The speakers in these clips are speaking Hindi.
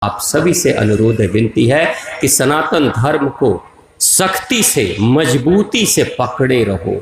आप सभी से अनुरोध है, विनती है कि सनातन धर्म को सख्ती से, मजबूती से पकड़े रहो।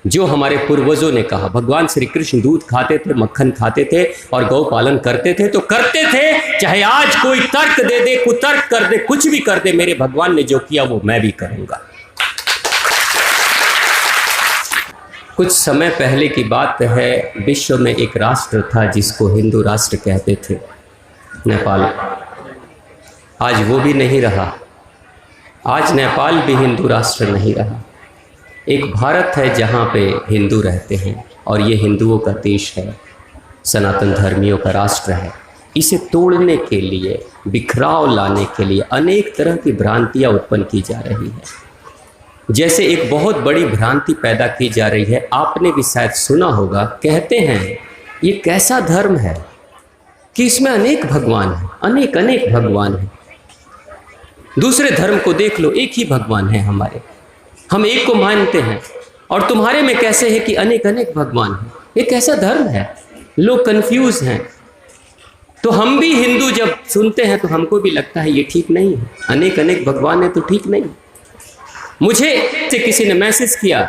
जो हमारे पूर्वजों ने कहा, भगवान श्री कृष्ण दूध खाते थे, मक्खन खाते थे और गौ पालन करते थे, तो करते थे। चाहे आज कोई तर्क दे दे, कुतर्क कर दे, कुछ भी कर दे, मेरे भगवान ने जो किया वो मैं भी करूंगा। कुछ समय पहले की बात है, विश्व में एक राष्ट्र था जिसको हिंदू राष्ट्र कहते थे, नेपाल। आज वो भी नहीं रहा। आज नेपाल भी हिंदू राष्ट्र नहीं रहा। एक भारत है जहाँ पे हिंदू रहते हैं और ये हिंदुओं का देश है, सनातन धर्मियों का राष्ट्र है। इसे तोड़ने के लिए, बिखराव लाने के लिए अनेक तरह की भ्रांतियाँ उत्पन्न की जा रही है। जैसे एक बहुत बड़ी भ्रांति पैदा की जा रही है, आपने भी शायद सुना होगा, कहते हैं ये कैसा धर्म है कि इसमें अनेक भगवान हैं, अनेक अनेक भगवान हैं। दूसरे धर्म को देख लो, एक ही भगवान है हमारे, हम एक को मानते हैं, और तुम्हारे में कैसे है कि अनेक अनेक भगवान हैं। ये कैसा धर्म है? लोग कंफ्यूज हैं। तो हम भी हिंदू जब सुनते हैं तो हमको भी लगता है ये ठीक नहीं है, अनेक अनेक भगवान है तो ठीक नहीं। मुझे से किसी ने मैसेज किया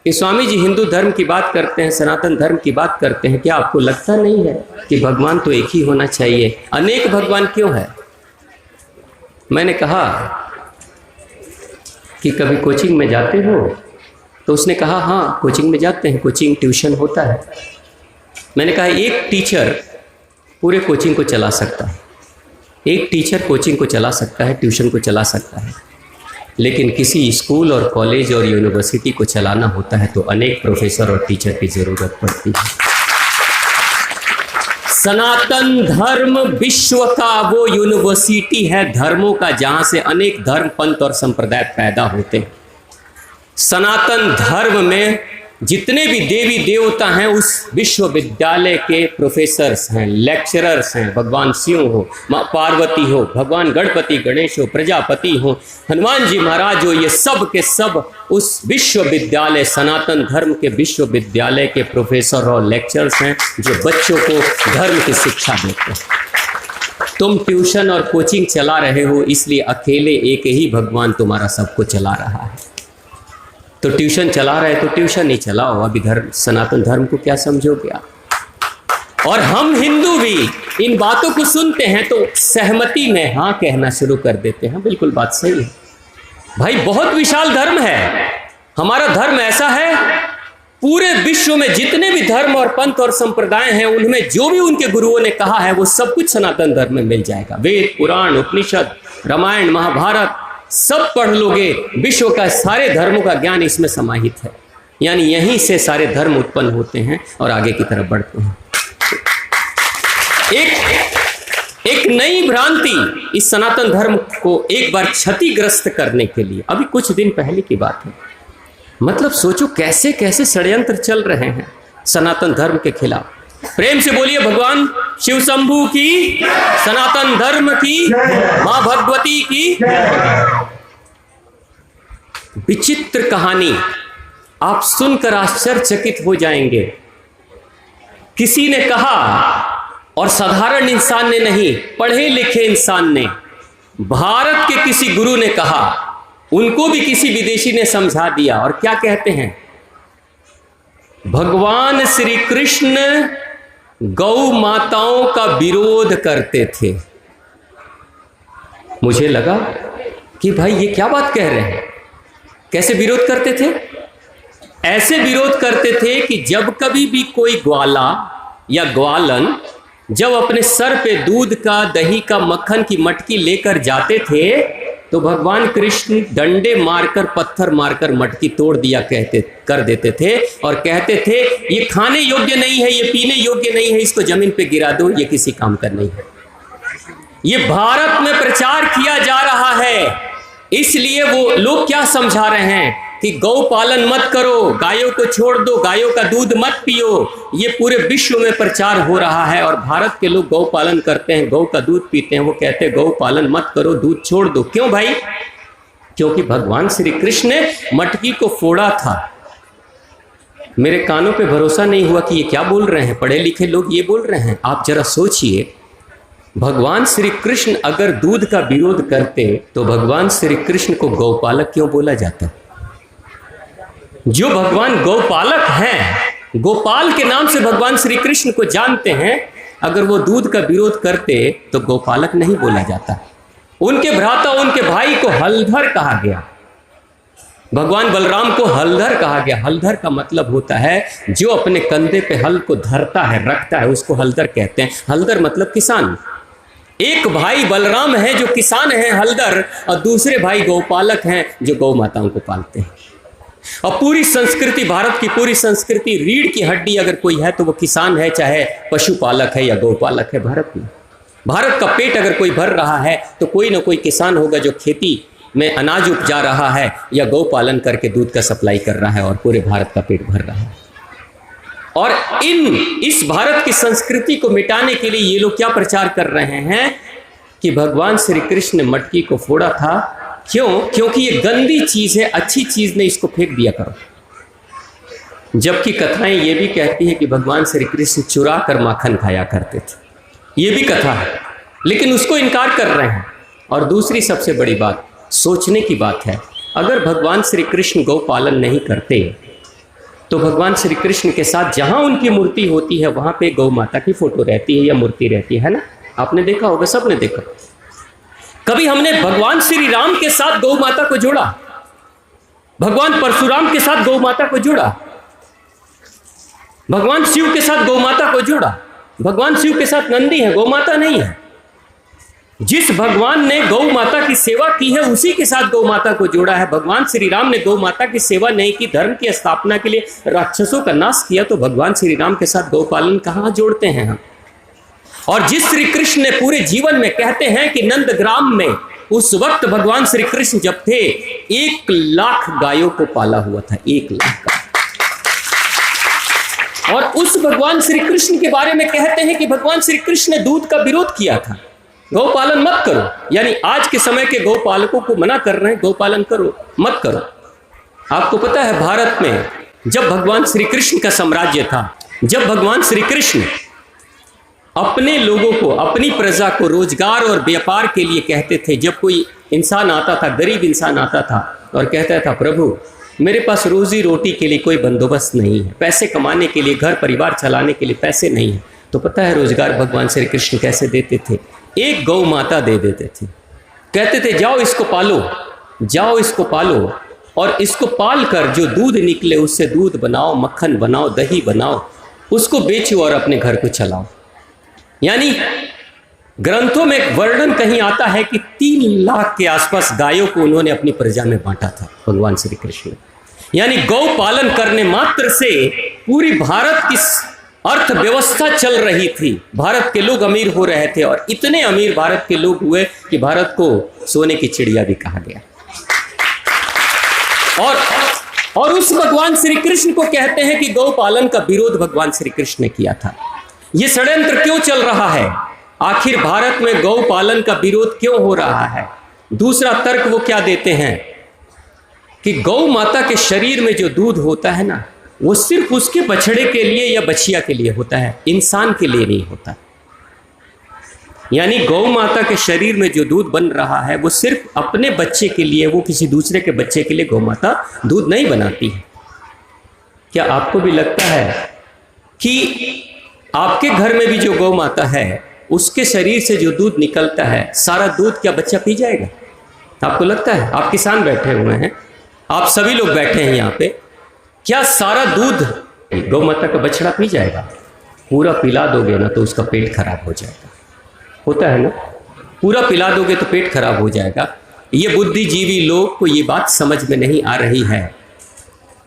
कि स्वामी जी हिंदू धर्म की बात करते हैं, सनातन धर्म की बात करते हैं, क्या आपको लगता नहीं है कि भगवान तो एक ही होना चाहिए, अनेक भगवान क्यों है? मैंने कहा कि कभी कोचिंग में जाते हो? तो उसने कहा हाँ कोचिंग में जाते हैं, कोचिंग ट्यूशन होता है। मैंने कहा एक टीचर पूरे कोचिंग को चला सकता है, एक टीचर कोचिंग को चला सकता है, ट्यूशन को चला सकता है, लेकिन किसी स्कूल और कॉलेज और यूनिवर्सिटी को चलाना होता है तो अनेक प्रोफेसर और टीचर की ज़रूरत पड़ती है। सनातन धर्म विश्व का वो यूनिवर्सिटी है धर्मों का, जहाँ से अनेक धर्म, पंथ और संप्रदाय पैदा होते हैं। सनातन धर्म में जितने भी देवी देवता हैं उस विश्वविद्यालय के प्रोफेसर्स हैं, लेक्चरर्स हैं। भगवान शिव हो, माँ पार्वती हो, भगवान गणपति गणेश हो, प्रजापति हो, हनुमान जी महाराज हो, ये सब के सब उस विश्वविद्यालय, सनातन धर्म के विश्वविद्यालय के प्रोफेसर और लेक्चरर्स हैं जो बच्चों को धर्म की शिक्षा देते हैं। तुम ट्यूशन और कोचिंग चला रहे हो, इसलिए अकेले एक ही भगवान तुम्हारा सबको चला रहा है। तो ट्यूशन चला रहे तो ट्यूशन ही चलाओ, अभी धर्म, सनातन धर्म को क्या समझोगे आप? और हम हिंदू भी इन बातों को सुनते हैं तो सहमति में हाँ कहना शुरू कर देते हैं। बिल्कुल बात सही है भाई, बहुत विशाल धर्म है हमारा। धर्म ऐसा है, पूरे विश्व में जितने भी धर्म और पंथ और संप्रदाय हैं उनमें जो भी उनके गुरुओं ने कहा है वो सब कुछ सनातन धर्म में मिल जाएगा। वेद, पुराण, उपनिषद, रामायण, महाभारत सब पढ़ लोगे, विश्व का सारे धर्मों का ज्ञान इसमें समाहित है। यानी यहीं से सारे धर्म उत्पन्न होते हैं और आगे की तरफ बढ़ते हैं। एक नई भ्रांति इस सनातन धर्म को एक बार क्षतिग्रस्त करने के लिए, अभी कुछ दिन पहले की बात है, मतलब सोचो कैसे कैसे षड्यंत्र चल रहे हैं सनातन धर्म के खिलाफ। प्रेम से बोलिए भगवान शिव शंभू की, सनातन धर्म की, मां भगवती की। विचित्र कहानी, आप सुनकर आश्चर्यचकित हो जाएंगे। किसी ने कहा, और साधारण इंसान ने नहीं, पढ़े लिखे इंसान ने, भारत के किसी गुरु ने कहा, उनको भी किसी विदेशी ने समझा दिया। और क्या कहते हैं? भगवान श्री कृष्ण गौ माताओं का विरोध करते थे। मुझे लगा कि भाई ये क्या बात कह रहे हैं, कैसे विरोध करते थे? ऐसे विरोध करते थे कि जब कभी भी कोई ग्वाला या ग्वालन जब अपने सर पे दूध का, दही का, मक्खन की मटकी लेकर जाते थे तो भगवान कृष्ण डंडे मारकर, पत्थर मारकर मटकी तोड़ दिया कर देते थे और कहते थे ये खाने योग्य नहीं है, ये पीने योग्य नहीं है, इसको जमीन पे गिरा दो, ये किसी काम का नहीं है। ये भारत में प्रचार किया जा रहा है। इसलिए वो लोग क्या समझा रहे हैं कि गौ पालन मत करो, गायों को छोड़ दो, गायों का दूध मत पियो। ये पूरे विश्व में प्रचार हो रहा है और भारत के लोग गौ पालन करते हैं, गौ का दूध पीते हैं। वो कहते हैं गौ पालन मत करो, दूध छोड़ दो। क्यों भाई? क्योंकि भगवान श्री कृष्ण ने मटकी को फोड़ा था। मेरे कानों पे भरोसा नहीं हुआ कि ये क्या बोल रहे हैं, पढ़े लिखे लोग ये बोल रहे हैं। आप जरा सोचिए भगवान श्री कृष्ण अगर दूध का विरोध करते तो भगवान श्री कृष्ण को गौपालक क्यों बोला जाता? जो भगवान गौपालक हैं, गोपाल के नाम से भगवान श्री कृष्ण को जानते हैं, अगर वो दूध का विरोध करते तो गौपालक नहीं बोला जाता। उनके भ्राता, उनके भाई को हलधर कहा गया। भगवान बलराम को हलधर कहा गया। हलधर का मतलब होता है जो अपने कंधे पे हल को धरता है, रखता है, उसको हलधर कहते हैं। हलधर मतलब किसान। एक भाई बलराम है जो किसान है, हलधर, और दूसरे भाई गौपालक हैं जो गौ माताओं को पालते हैं। और पूरी संस्कृति, भारत की पूरी संस्कृति, रीढ़ की हड्डी अगर कोई है तो वो किसान है, चाहे पशुपालक है या गौपालक है। भारत का पेट अगर कोई भर रहा है तो कोई ना कोई किसान होगा जो खेती में अनाज उपजा रहा है या गौ पालन करके दूध का सप्लाई कर रहा है और पूरे भारत का पेट भर रहा है। और इस भारत की संस्कृति को मिटाने के लिए ये लोग क्या प्रचार कर रहे हैं कि भगवान श्री कृष्ण ने मटकी को फोड़ा था। क्यों? क्योंकि ये गंदी चीज है, अच्छी चीज नहीं, इसको फेंक दिया करो। जबकि कथाएं ये भी कहती है कि भगवान श्री कृष्ण चुरा कर माखन खाया करते थे, ये भी कथा है, लेकिन उसको इनकार कर रहे हैं। और दूसरी सबसे बड़ी बात, सोचने की बात है, अगर भगवान श्री कृष्ण गौ पालन नहीं करते तो भगवान श्री कृष्ण के साथ जहां उनकी मूर्ति होती है वहां पे गौ माता की फोटो रहती है या मूर्ति रहती है ना? आपने देखा होगा, सबने देखा। कभी हमने भगवान श्री राम के साथ गौ माता को जोड़ा, भगवान परशुराम के साथ गौ माता को जोड़ा, भगवान शिव के साथ गौ माता को जोड़ा। भगवान शिव के साथ नंदी है, गौ माता नहीं है। जिस भगवान ने गौ माता की सेवा की है उसी के साथ गौ माता को जोड़ा है। भगवान श्री राम ने गौ माता की सेवा नहीं की, धर्म की स्थापना के लिए राक्षसों का नाश किया, तो भगवान श्री राम के साथ गौ पालन कहाँ जोड़ते हैं हम? और जिस श्री कृष्ण ने पूरे जीवन में, कहते हैं कि नंदग्राम में उस वक्त भगवान श्री कृष्ण जब थे 1 लाख गायों को पाला हुआ था, 1 लाख का। और उस भगवान श्री कृष्ण के बारे में कहते हैं कि भगवान श्री कृष्ण ने दूध का विरोध किया था, गौ पालन मत करो। यानी आज के समय के गौ पालकों को मना कर रहे हैं, गौ पालन करो मत करो। आपको पता है भारत में जब भगवान श्री कृष्ण का साम्राज्य था, जब भगवान श्री कृष्ण अपने लोगों को, अपनी प्रजा को रोजगार और व्यापार के लिए कहते थे, जब कोई इंसान आता था, गरीब इंसान आता था और कहता था प्रभु मेरे पास रोजी रोटी के लिए कोई बंदोबस्त नहीं है, पैसे कमाने के लिए, घर परिवार चलाने के लिए पैसे नहीं है, तो पता है रोजगार भगवान श्री कृष्ण कैसे देते थे? एक गौ माता दे देते थे। कहते थे जाओ इसको पालो, जाओ इसको पालो, और इसको पाल कर जो दूध निकले उससे दूध बनाओ, मक्खन बनाओ, दही बनाओ, उसको बेचो और अपने घर को चलाओ। यानी ग्रंथों में वर्णन कहीं आता है कि 3 लाख के आसपास गायों को उन्होंने अपनी प्रजा में बांटा था भगवान श्री कृष्ण। यानी गौ पालन करने मात्र से पूरी भारत की अर्थव्यवस्था चल रही थी, भारत के लोग अमीर हो रहे थे, और इतने अमीर भारत के लोग हुए कि भारत को सोने की चिड़िया भी कहा गया। और उस भगवान श्री कृष्ण को कहते हैं कि गौ पालन का विरोध भगवान श्री कृष्ण ने किया था। ये षड्यंत्र क्यों चल रहा है? आखिर भारत में गौ पालन का विरोध क्यों हो रहा है? दूसरा तर्क वो क्या देते हैं कि गौ माता के शरीर में जो दूध होता है ना, वो सिर्फ उसके बछड़े के लिए या बछिया के लिए होता है, इंसान के लिए नहीं होता। यानी गौ माता के शरीर में जो दूध बन रहा है वो सिर्फ अपने बच्चे के लिए, वो किसी दूसरे के बच्चे के लिए गौ माता दूध नहीं बनाती है। क्या आपको भी लगता है कि आपके घर में भी जो गौ माता है उसके शरीर से जो दूध निकलता है, सारा दूध क्या बच्चा पी जाएगा? आपको लगता है? आप किसान बैठे हुए हैं, आप सभी लोग बैठे हैं यहाँ पे, क्या सारा दूध गौ माता का बछड़ा पी जाएगा? पूरा पिला दोगे ना तो उसका पेट खराब हो जाएगा। होता है ना, पूरा पिला दोगे तो पेट खराब हो जाएगा। ये बुद्धिजीवी लोग को ये बात समझ में नहीं आ रही है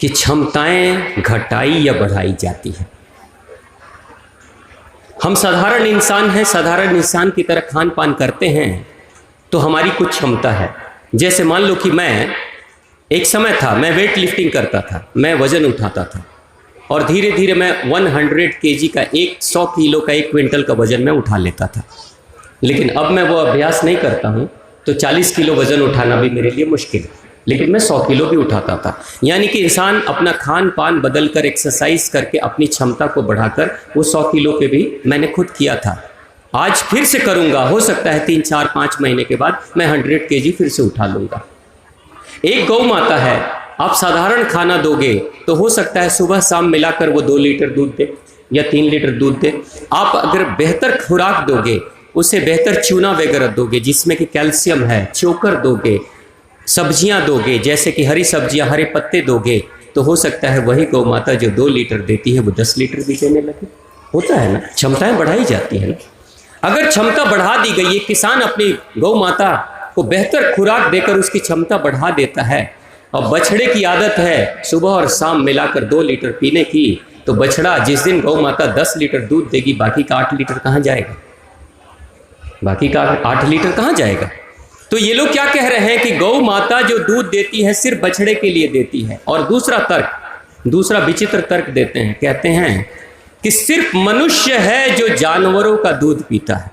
कि क्षमताएं घटाई या बढ़ाई जाती है। हम साधारण इंसान हैं, साधारण इंसान की तरह खान पान करते हैं तो हमारी कुछ क्षमता है। जैसे मान लो कि मैं, एक समय था मैं वेट लिफ्टिंग करता था, मैं वजन उठाता था, और धीरे धीरे मैं 100 kg का, 100 किलो का, 1 क्विंटल का वजन मैं उठा लेता था। लेकिन अब मैं वो अभ्यास नहीं करता हूँ, तो 40 किलो वजन उठाना भी मेरे लिए मुश्किल है, लेकिन मैं 100 किलो भी उठाता था। यानी कि इंसान अपना खान पान बदल कर, एक्सरसाइज करके अपनी क्षमता को बढ़ाकर वो 100 किलो पे भी मैंने खुद किया था। आज फिर से करूंगा, हो सकता है 3, 4, 5 महीने के बाद मैं 100 kg फिर से उठा लूंगा। एक गौ माता है, आप साधारण खाना दोगे तो हो सकता है सुबह शाम मिलाकर वो 2 लीटर दूध दे या 3 लीटर दूध दे। आप अगर बेहतर खुराक दोगे, उसे बेहतर चूना वगैरह दोगे जिसमें कि कैल्शियम है, चोकर दोगे, सब्जियां दोगे जैसे कि हरी सब्जियां, हरे पत्ते दोगे, तो हो सकता है वही गौ माता जो 2 लीटर देती है वो 10 लीटर भी देने लगे। होता है ना, क्षमताएं बढ़ाई जाती है ना। अगर क्षमता बढ़ा दी गई, एक किसान अपनी गौ माता को बेहतर खुराक देकर उसकी क्षमता बढ़ा देता है, और बछड़े की आदत है सुबह और शाम मिलाकर 2 लीटर पीने की, तो बछड़ा जिस दिन गौ माता 10 लीटर दूध देगी, बाकी का 8 लीटर कहाँ जाएगा? बाकी का 8 लीटर कहाँ जाएगा? तो ये लोग क्या कह रहे हैं कि गौ माता जो दूध देती है सिर्फ बछड़े के लिए देती है। और दूसरा विचित्र तर्क देते हैं, कहते हैं कि सिर्फ मनुष्य है जो जानवरों का दूध पीता है,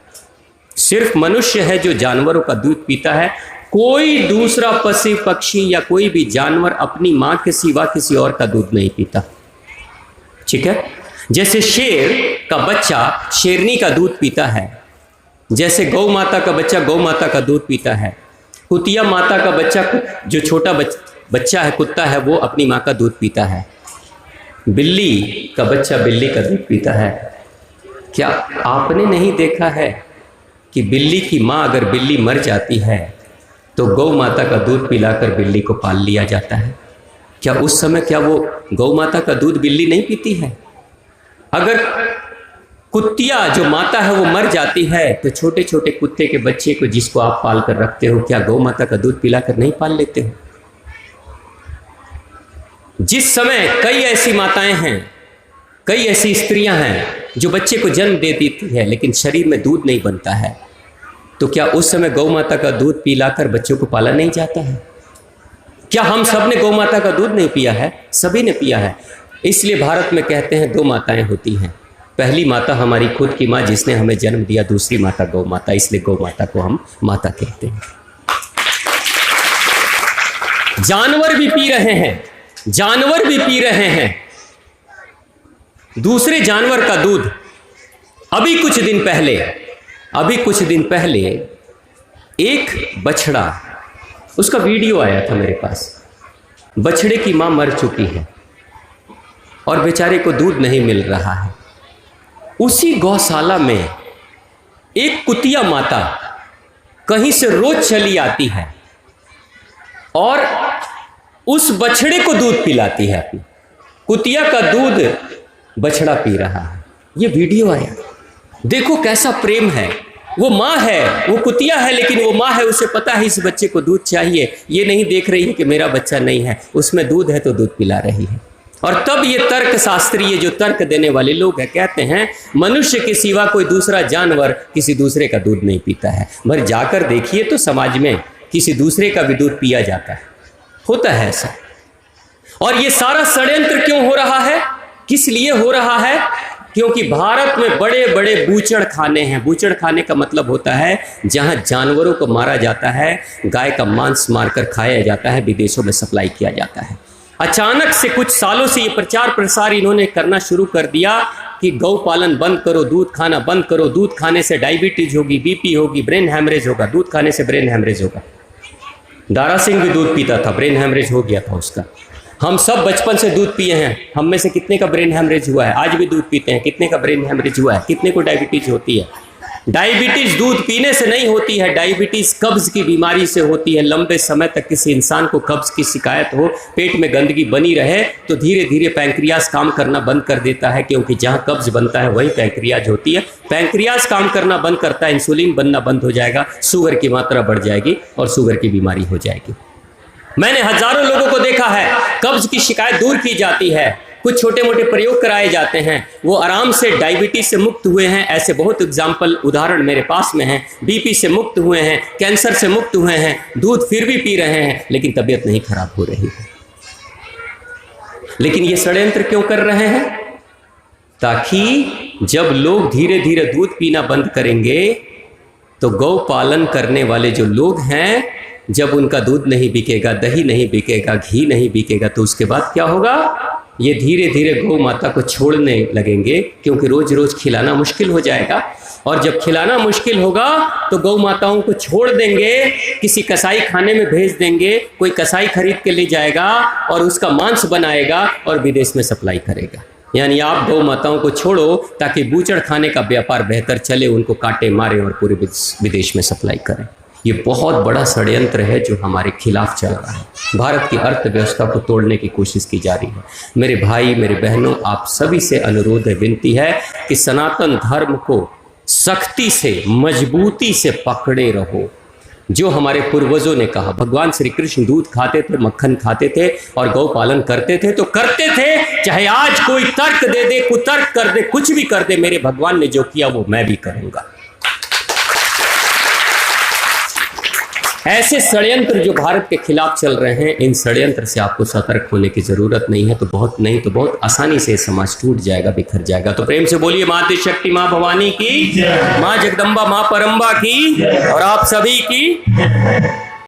सिर्फ मनुष्य है जो जानवरों का दूध पीता है, कोई दूसरा पशु पक्षी या कोई भी जानवर अपनी मां के सिवा किसी और का दूध नहीं पीता। ठीक है, जैसे शेर का बच्चा शेरनी का दूध पीता है, जैसे गौ माता का बच्चा गौ माता का दूध पीता है, कुतिया माता का बच्चा जो छोटा बच्चा है कुत्ता है वो अपनी माँ का दूध पीता है, बिल्ली का बच्चा बिल्ली का दूध पीता है। क्या आपने नहीं देखा है कि बिल्ली की माँ अगर बिल्ली मर जाती है तो गौ माता का दूध पिलाकर बिल्ली को पाल लिया जाता है? क्या उस समय क्या वो गौ माता का दूध बिल्ली नहीं पीती है? अगर कुत्तिया जो माता है वो मर जाती है तो छोटे छोटे कुत्ते के बच्चे को जिसको आप पाल कर रखते हो, क्या गौ माता का दूध पिलाकर नहीं पाल लेते हो? जिस समय कई ऐसी माताएं हैं, कई ऐसी स्त्रियां हैं जो बच्चे को जन्म दे देती है लेकिन शरीर में दूध नहीं बनता है, तो क्या उस समय गौ माता का दूध पिलाकर बच्चों को पाला नहीं जाता है? क्या हम सब ने गौ माता का दूध नहीं पिया है? सभी ने पिया है। इसलिए भारत में कहते हैं 2 माताएं होती हैं। पहली माता हमारी खुद की माँ जिसने हमें जन्म दिया, दूसरी माता गौ माता, इसलिए गौ माता को हम माता कहते हैं। जानवर भी पी रहे हैं, जानवर भी पी रहे हैं दूसरे जानवर का दूध। अभी कुछ दिन पहले एक बछड़ा, उसका वीडियो आया था मेरे पास। बछड़े की मां मर चुकी है और बेचारे को दूध नहीं मिल रहा है। उसी गौशाला में एक कुतिया माता कहीं से रोज चली आती है और उस बछड़े को दूध पिलाती है। अपनी कुतिया का दूध बछड़ा पी रहा है। ये वीडियो आया, देखो कैसा प्रेम है। वो माँ है, वो कुतिया है, लेकिन वो माँ है, उसे पता है इस बच्चे को दूध चाहिए। ये नहीं देख रही है कि मेरा बच्चा नहीं है, उसमें दूध है तो दूध पिला रही है। और तब ये तर्क शास्त्री, ये जो तर्क देने वाले लोग हैं, कहते हैं मनुष्य के सिवा कोई दूसरा जानवर किसी दूसरे का दूध नहीं पीता है। मगर जाकर देखिए तो समाज में किसी दूसरे का भी दूध पिया जाता है, होता है ऐसा। और ये सारा षड्यंत्र क्यों हो रहा है, किस लिए हो रहा है? क्योंकि भारत में बड़े बड़े बूचड़ खाने हैं। बूचड़ खाने का मतलब होता है जहां जानवरों को मारा जाता है, गाय का मांस मारकर खाया जाता है, विदेशों में सप्लाई किया जाता है। अचानक से कुछ सालों से ये प्रचार प्रसार इन्होंने करना शुरू कर दिया कि गौ पालन बंद करो, दूध खाना बंद करो, दूध खाने से डायबिटीज होगी, बीपी होगी, ब्रेन हैमरेज होगा, दूध खाने से ब्रेन हैमरेज होगा। दारा सिंह भी दूध पीता था, ब्रेन हैमरेज हो गया था उसका। हम सब बचपन से दूध पिए हैं, हम में से कितने का ब्रेन हैमरेज हुआ है? आज भी दूध पीते हैं, कितने का ब्रेन हैमरेज हुआ है? कितने को डायबिटीज होती है? डायबिटीज दूध पीने से नहीं होती है, डायबिटीज कब्ज की बीमारी से होती है। लंबे समय तक किसी इंसान को कब्ज की शिकायत हो, पेट में गंदगी बनी रहे, तो धीरे धीरे पैंक्रियाज काम करना बंद कर देता है, क्योंकि जहाँ कब्ज बनता है वही पैंक्रियाज होती है। पैंक्रियाज काम करना बंद करता है, इंसुलिन बनना बंद हो जाएगा, शुगर की मात्रा बढ़ जाएगी और शुगर की बीमारी हो जाएगी। मैंने हजारों लोगों को देखा है, कब्ज की शिकायत दूर की जाती है, कुछ छोटे मोटे प्रयोग कराए जाते हैं, वो आराम से डायबिटीज से मुक्त हुए हैं। ऐसे बहुत एग्जाम्पल, उदाहरण मेरे पास में हैं। बीपी से मुक्त हुए हैं, कैंसर से मुक्त हुए हैं, दूध फिर भी पी रहे हैं, लेकिन तबीयत नहीं खराब हो रही है। लेकिन ये षड्यंत्र क्यों कर रहे हैं? ताकि जब लोग धीरे धीरे दूध पीना बंद करेंगे तो गौ पालन करने वाले जो लोग हैं, जब उनका दूध नहीं बिकेगा, दही नहीं बिकेगा, घी नहीं बिकेगा, तो उसके बाद क्या होगा? ये धीरे धीरे गौ माता को छोड़ने लगेंगे, क्योंकि रोज रोज खिलाना मुश्किल हो जाएगा। और जब खिलाना मुश्किल होगा तो गौ माताओं को छोड़ देंगे, किसी कसाई खाने में भेज देंगे, कोई कसाई खरीद के ले जाएगा और उसका मांस बनाएगा और विदेश में सप्लाई करेगा। यानी आप गौ माताओं को छोड़ो ताकि बूचड़ खाने का व्यापार बेहतर चले, उनको काटे मारे और पूरे विदेश में सप्लाई करें। ये बहुत बड़ा षड्यंत्र है जो हमारे खिलाफ चल रहा है। भारत की अर्थव्यवस्था को तोड़ने की कोशिश की जा रही है। मेरे भाई, मेरे बहनों, आप सभी से अनुरोध है, विनती है कि सनातन धर्म को सख्ती से, मजबूती से पकड़े रहो। जो हमारे पूर्वजों ने कहा, भगवान श्री कृष्ण दूध खाते थे, मक्खन खाते थे और गौ पालन करते थे, तो करते थे। चाहे आज कोई तर्क दे दे, कुतर्क कर दे, कुछ भी कर दे, मेरे भगवान ने जो किया वो मैं भी करूंगा। ऐसे षड्यंत्र जो भारत के खिलाफ चल रहे हैं, इन षड्यंत्र से आपको सतर्क होने की जरूरत नहीं है, तो बहुत आसानी से समाज टूट जाएगा, बिखर जाएगा। तो प्रेम से बोलिए माता शक्ति, माँ भवानी की, माँ जगदम्बा, माँ परम्बा की, और आप सभी की।